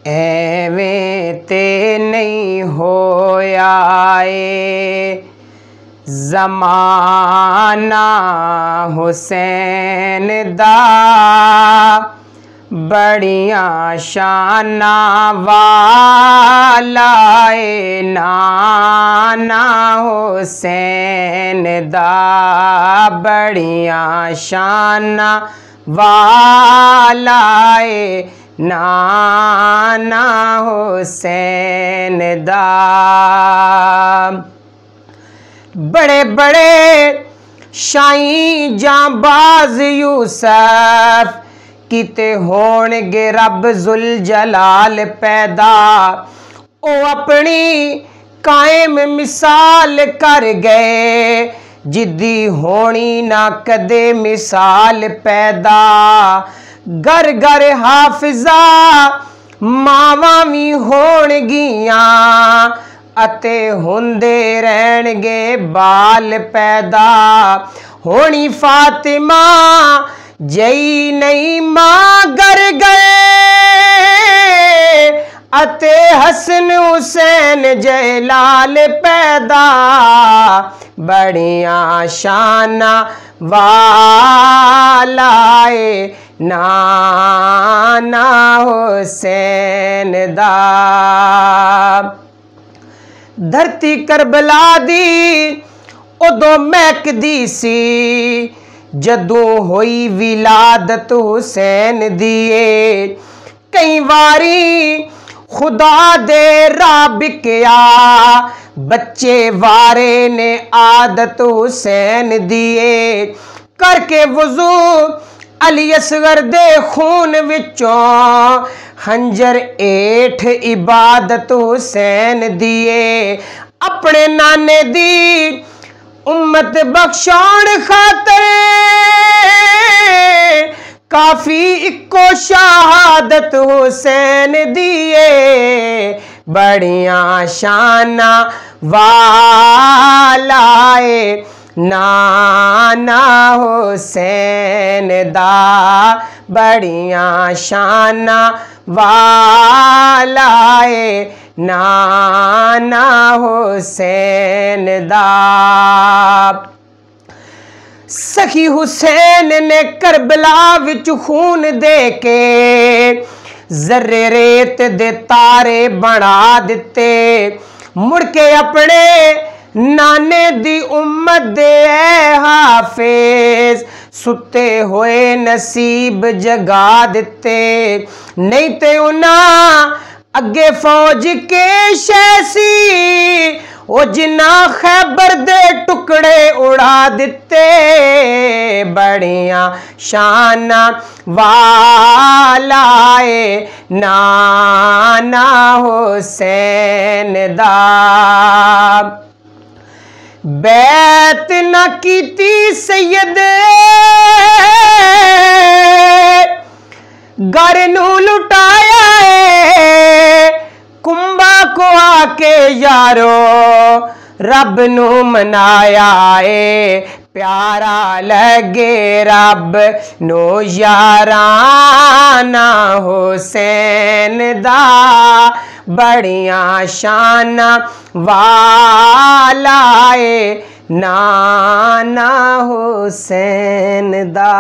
एवें ते नहीं होया ए ज़माना हुसैन दा, बड़ियां शाना वाला ए नाना हुसैन दा, बड़ियां शाना वाला ए नाना हुसैन दा। बड़े बड़े शाही जांबाज यूसुफ किते होणगे रब जुल जलाल पैदा, ओ अपनी कायम मिसाल कर गए जिद्दी होनी ना कदे मिसाल पैदा। घर घर हाफिजा मावां भी होणगियां अते हुंदे रहणगे बाल पैदा। होनी फातिमा जई नहीं मां घर गए अते हसन हुसैन जयलाल पैदा, बड़ियां शाना वाला ए नाना हुसैन दा। धरती करबला दी उदों महकदी सी जदों होई विलादत हुसैन दिए। कई वारी खुदा दे राह बिकया बच्चे वारे ने आदत हुसैन दिए। करके वुजू अली असगर दे खून विचों हंजर एठ इबादत हुसैन दिए। अपने नाने दी उम्मत बख्शाण खातर काफी इको शहादत हुसैन दिए, बड़ियां शाना वाला ए नाना हुसैन दा, बड़ियां शाना वाला ए नाना हुसैन दा। सखी हुसैन ने करबला विच खून दे के जर्रे रेत दे तारे बना दिते। मुड़ के अपने नाने दी उम्मत दे ऐ हाफिज सुते होए नसीब जगा दिते। नहीं ते उन्हां अगे फौज के शैसी ओ जिन्ना खैबर दे टुकड़े उड़ा दिते, बड़ियां शाना वाला ए नाना हुसैन दा। बैत न कीती सैयद घर नू लुटाया है, कुंभा को आके यारो रब नू मनाया है। प्यारा लगे रब नो याराना हुसैन दा, बड़ियां शाना वाला ए नाना हुसैन दा।